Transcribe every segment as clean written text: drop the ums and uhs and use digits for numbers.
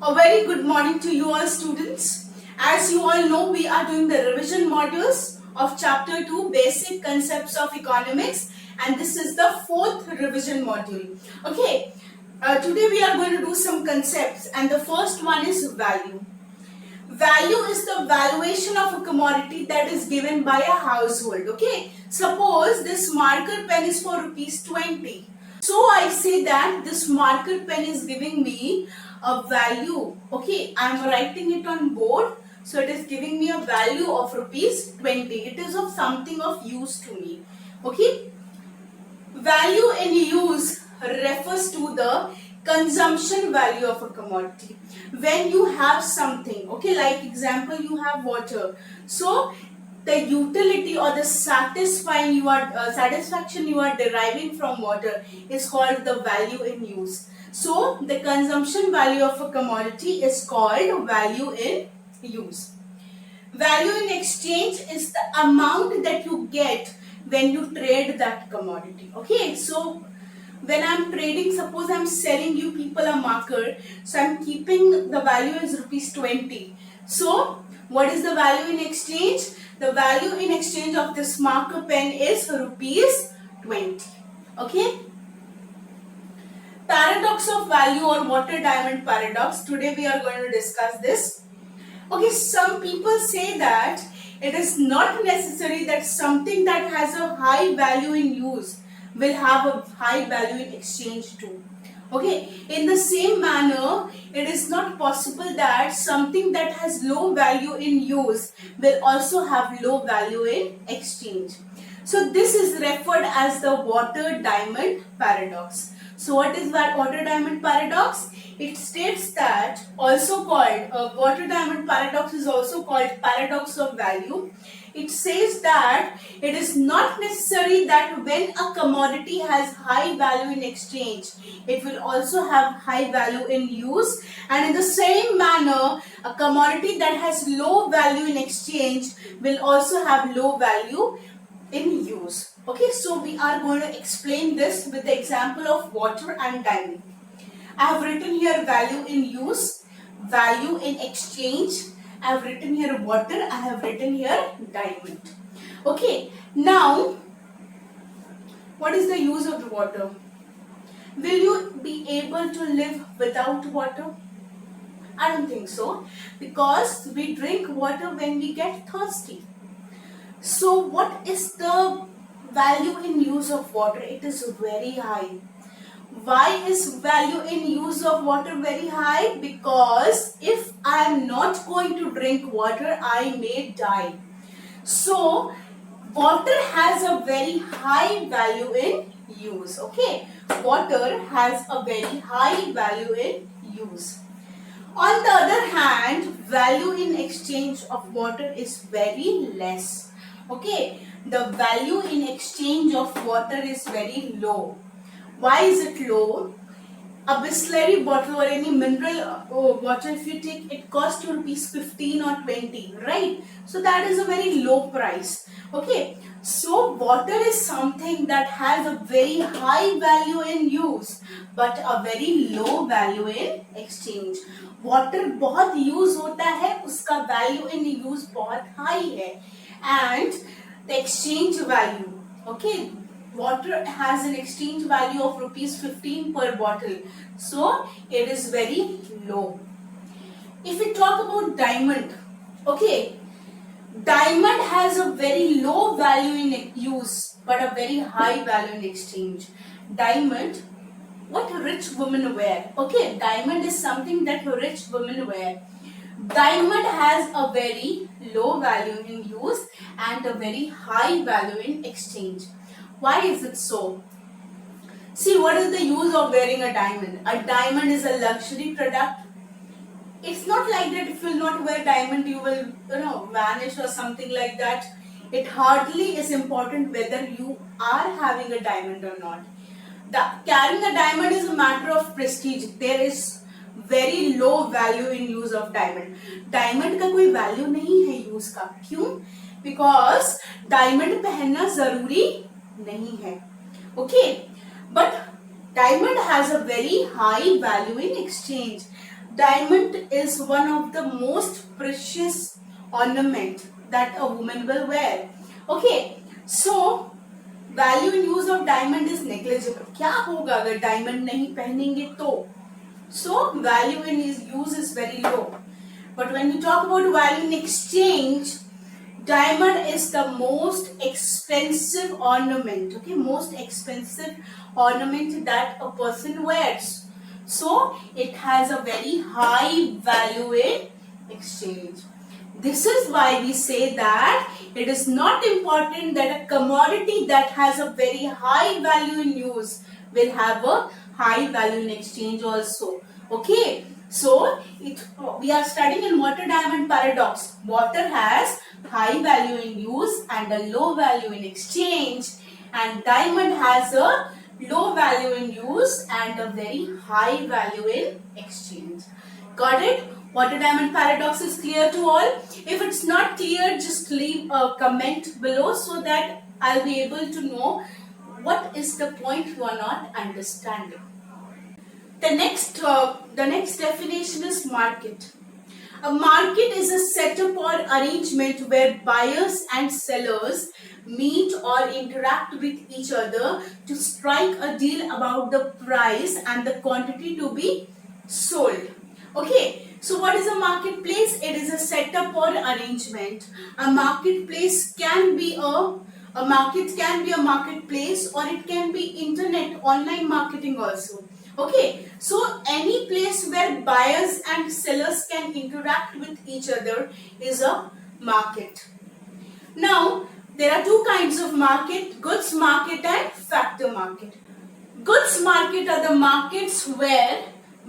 A very good morning to you all students. As you all know, we are doing the revision modules of chapter 2 basic concepts of economics, and this is the fourth revision module. Okay, today we are going to do some concepts, and the first one is value. Value is the valuation of a commodity that is given by a household. Okay, suppose this marker pen is for rupees 20. So I say that this marker pen is giving me a value. Okay, I am writing it on board. So it is giving me a value of rupees 20. It is of something of use to me. Okay, value in use refers to the consumption value of a commodity. When you have something, okay, like example, you have water. So the utility or the satisfaction you are deriving from water is called the value in use. So the consumption value of a commodity is called value in use. Value in exchange is the amount that you get when you trade that commodity. Okay, so when I'm trading, suppose I'm selling you people a marker, so I'm keeping the value as rupees 20. So what is the value in exchange? The value in exchange of this marker pen is rupees 20. Okay. Paradox of value or water diamond paradox. Today we are going to discuss this. Okay, some people say that it is not necessary that something that has a high value in use will have a high value in exchange too. Okay, in the same manner, it is not possible that something that has low value in use will also have low value in exchange. So this is referred as the water diamond paradox. So what is that water diamond paradox? It states that also called water diamond paradox is also called paradox of value. It says that it is not necessary that when a commodity has high value in exchange, it will also have high value in use, and in the same manner, a commodity that has low value in exchange will also have low value in use. Okay, so we are going to explain this with the example of water and diamond. I have written here value in use, value in exchange. I have written here water, I have written here diamond. Okay, now what is the use of the water? Will you be able to live without water? I don't think so, because we drink water when we get thirsty. So what is the value in use of water? It is very high. Why is value in use of water very high? Because if I am not going to drink water, I may die. So water has a very high value in use. Okay, water has a very high value in use. On the other hand, value in exchange of water is very less. Okay, the value in exchange of water is very low. Why is it low? A Bisleri bottle or any mineral water, if you take, it costs you rupees 15 or 20, right? So that is a very low price. Okay, so water is something that has a very high value in use but a very low value in exchange. Water बहुत use होता है, उसका value in use बहुत high है, and the exchange value, okay, water has an exchange value of rupees 15 per bottle, so it is very low. If we talk about diamond, okay, diamond has a very low value in use but a very high value in exchange. Diamond, what rich women wear, okay, diamond is something that rich women wear. Diamond has a very low value in use and a very high value in exchange. Why is it so? See, what is the use of wearing a diamond? A diamond is a luxury product. It's not like that if you will not wear diamond, you will, vanish or something like that. It hardly is important whether you are having a diamond or not. Carrying a diamond is a matter of prestige. There is very low value in use of diamond. Diamond का कोई value नहीं है use का. क्यों? Because diamond पहनना जरूरी नहीं है. Okay, but diamond has a very high value in exchange. diamond is one of the most precious ornament that a woman will wear. Okay, so value in use of diamond is negligible. क्या होगा अगर diamond नहीं पहनेंगे तो? So value in use is very low. But when we talk about value in exchange, diamond is the most expensive ornament. Okay, most expensive ornament that a person wears. So it has a very high value in exchange. This is why we say that it is not important that a commodity that has a very high value in use will have a high value in exchange also. Okay, so we are studying in water diamond paradox. Water has high value in use and a low value in exchange, and diamond has a low value in use and a very high value in exchange. Got it? Water diamond paradox is clear to all. If it's not clear, just leave a comment below so that I'll be able to know what is the point you are not understanding. The next definition is market. A market is a setup or arrangement where buyers and sellers meet or interact with each other to strike a deal about the price and the quantity to be sold. Okay, so what is a marketplace? It is a setup or arrangement. A marketplace can be a marketplace, or it can be internet online marketing also. Okay, so any place where buyers and sellers can interact with each other is a market. Now, there are two kinds of market: goods market and factor market. Goods market are the markets where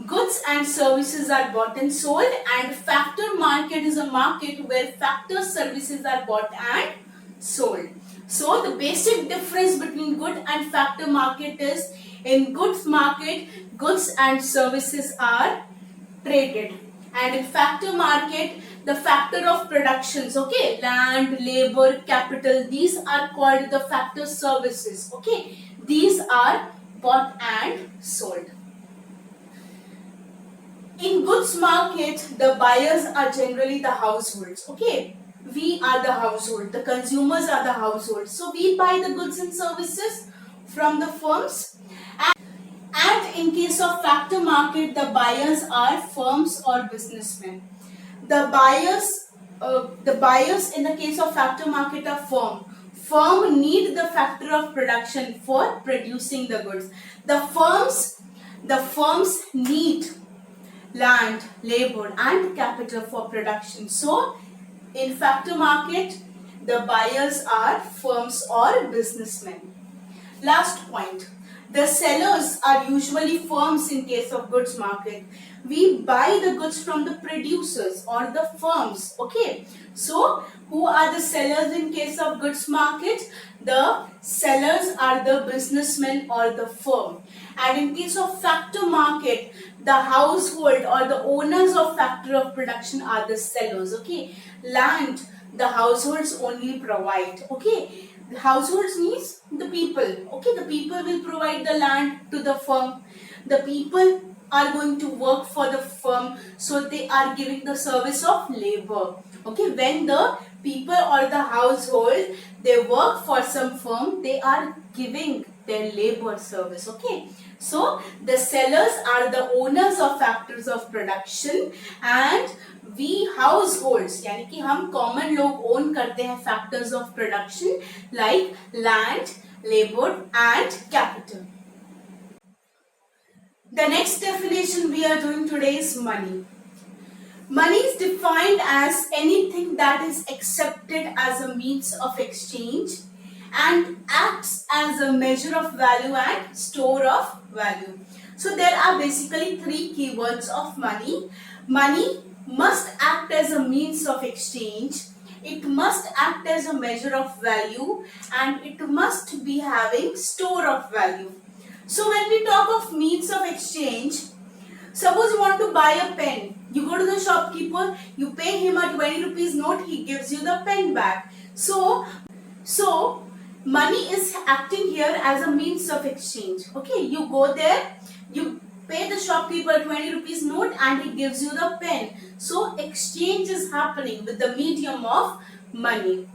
goods and services are bought and sold, and factor market is a market where factor services are bought and sold. So the basic difference between good and factor market is, in goods market, goods and services are traded, and in factor market, the factor of productions, okay, land, labor, capital, these are called the factor services. Okay, these are bought and sold. In goods market, the buyers are generally the households. Okay, we are the household, the consumers are the household. So we buy the goods and services from the firms. And in case of factor market, the buyers are firms or businessmen. The buyers in the case of factor market are firm. Firm need the factor of production for producing the goods. The firms need land, labor and capital for production. So in factor market, the buyers are firms or businessmen. Last point. The sellers are usually firms in case of goods market. We buy the goods from the producers or the firms. Okay. So who are the sellers in case of goods market? The sellers are the businessmen or the firm. And in case of factor market, the household or the owners of factor of production are the sellers. Okay. Land, the households only provide. Okay. The households means the people. Okay, the people will provide the land to the firm. The people are going to work for the firm, so they are giving the service of labor. Okay, when the people or the household, they work for some firm, they are giving their labor service. Okay, so the sellers are the owners of factors of production, and we households, यानी कि हम common लोग own करते हैं factors of production like land, labor and capital. The next definition we are doing today is money. Money is defined as anything that is accepted as a means of exchange and acts as a measure of value and store of value. So there are basically three keywords of money. Money must act as a means of exchange, it must act as a measure of value, and it must be having store of value. So when we talk of means of exchange, suppose you want to buy a pen, you go to the shopkeeper, you pay him a 20 rupees note, he gives you the pen back. So money is acting here as a means of exchange. Okay, you go there, you pay the shopkeeper 20 rupees note and he gives you the pen. So exchange is happening with the medium of money.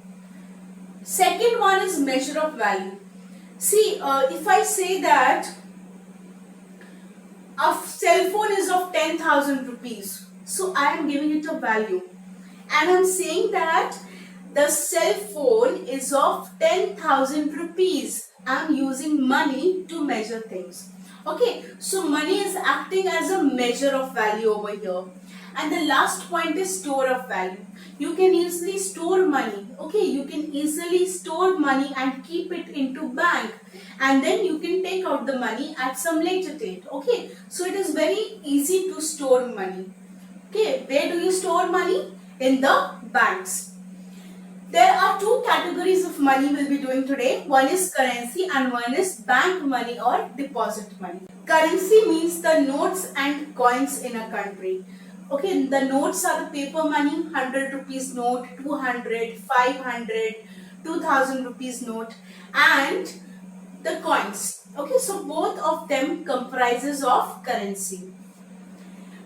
Second one is measure of value. See, if I say that a cell phone is of 10,000 rupees, so I am giving it a value, and I'm saying that the cell phone is of 10,000 rupees. I'm using money to measure things. Okay, so money is acting as a measure of value over here. And the last point is store of value. You can easily store money. Okay, you can easily store money and keep it into bank, and then you can take out the money at some later date. Okay, so it is very easy to store money. Okay, where do you store money? In the banks. There are two categories of money we'll be doing today. One is currency and one is bank money or deposit money. Currency means the notes and coins in a country. Okay, the notes are the paper money, 100 rupees note, 200, 500, 2000 rupees note, and the coins. Okay, so both of them comprises of currency.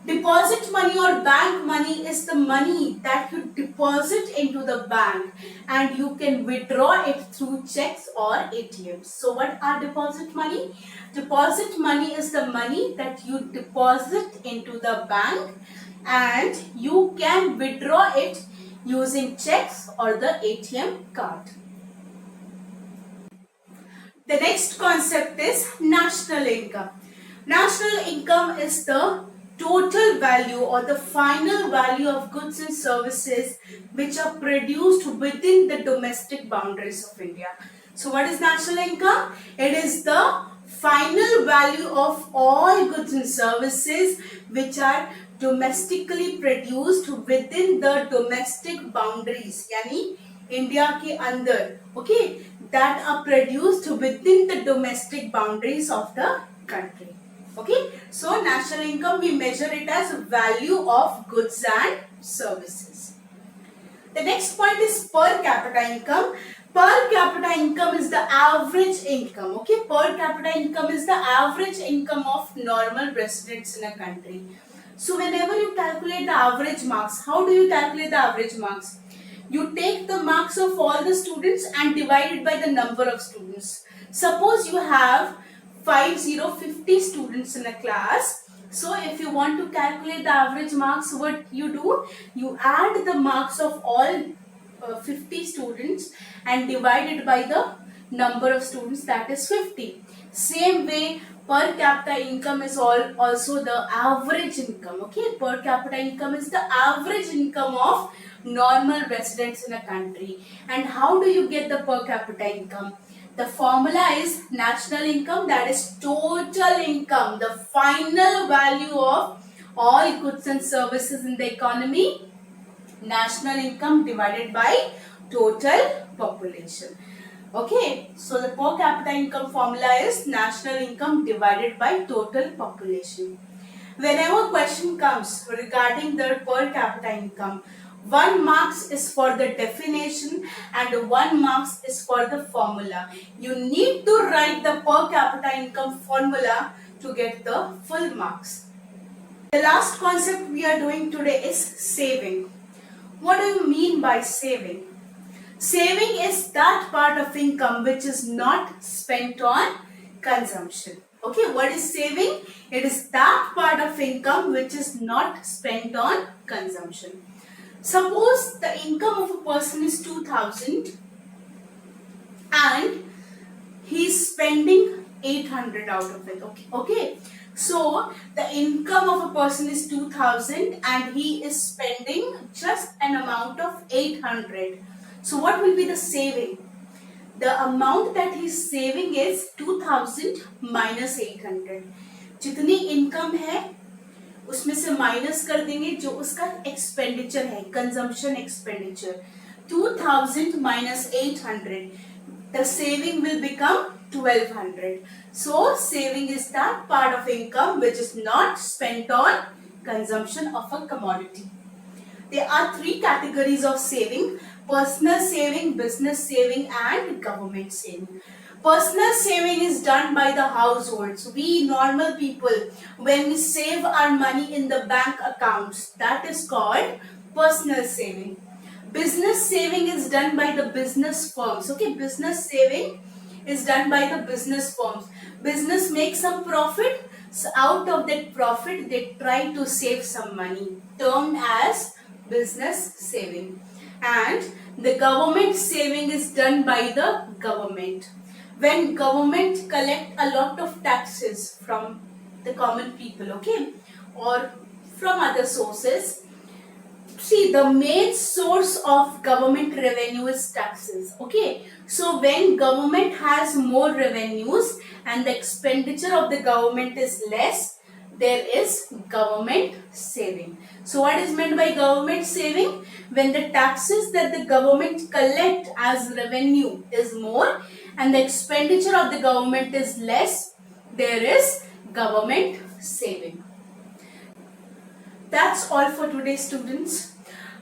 Deposit money or bank money is the money that you deposit into the bank and you can withdraw it through checks or ATMs. So what are deposit money? Deposit money is the money that you deposit into the bank and you can withdraw it using checks or the ATM card. The next concept is national income. National income is the total value or the final value of goods and services which are produced within the domestic boundaries of India. So what is national income? It is the final value of all goods and services which are domestically produced within the domestic boundaries, yani India ke andar, okay, that are produced within the domestic boundaries of the country. Okay, so national income, we measure it as value of goods and services. The next point is per capita income. Per capita income is the average income. Okay, per capita income is the average income of normal residents in a country. So whenever you calculate the average marks, how do you calculate the average marks? You take the marks of all the students and divide it by the number of students. Suppose you have 50 students in a class. So if you want to calculate the average marks, what you do? You add the marks of all 50 students and divide it by the number of students, that is 50. Same way, per capita income is also the average income. Okay, per capita income is the average income of normal residents in a country. And how do you get the per capita income? The formula is national income, that is total income, the final value of all goods and services in the economy. National income divided by total population. Okay, so the per capita income formula is national income divided by total population. Whenever question comes regarding the per capita income, 1 marks is for the definition and 1 marks is for the formula. You need to write the per capita income formula to get the full marks. The last concept we are doing today is saving. What do you mean by saving? Saving is that part of income which is not spent on consumption. Okay, what is saving? It is that part of income which is not spent on consumption. Suppose the income of a person is 2,000 and he is spending 800 out of it. Okay. So the income of a person is 2,000 and he is spending just an amount of 800. So what will be the saving? The amount that he is saving is 2,000 minus 800. जितनी income है उसमें से minus कर देंगे जो उसका expenditure है, consumption expenditure. 2000 minus 800, the saving will become 1200. So saving is that part of income which is not spent on consumption of a commodity. There are 3 categories of saving: personal saving, business saving and government saving. Personal saving is done by the households. We normal people, when we save our money in the bank accounts, that is called personal saving. Business saving is done by the business firms. Okay, business saving is done by the business firms. Business makes some profit, so out of that profit they try to save some money, termed as business saving. And the government saving is done by the government. When government collect a lot of taxes from the common people, okay, or from other sources. See, the main source of government revenue is taxes. Okay, so when government has more revenues and the expenditure of the government is less, there is government saving. So, what is meant by government saving? When the taxes that the government collect as revenue is more and the expenditure of the government is less, there is government saving. That's all for today, students.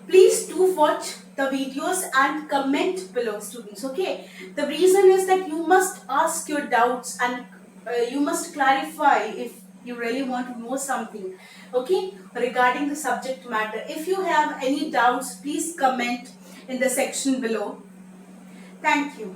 Please do watch the videos and comment below, students. Okay, the reason is that you must ask your doubts and you must clarify if you really want to know something, okay, regarding the subject matter. If you have any doubts, please comment in the section below. Thank you.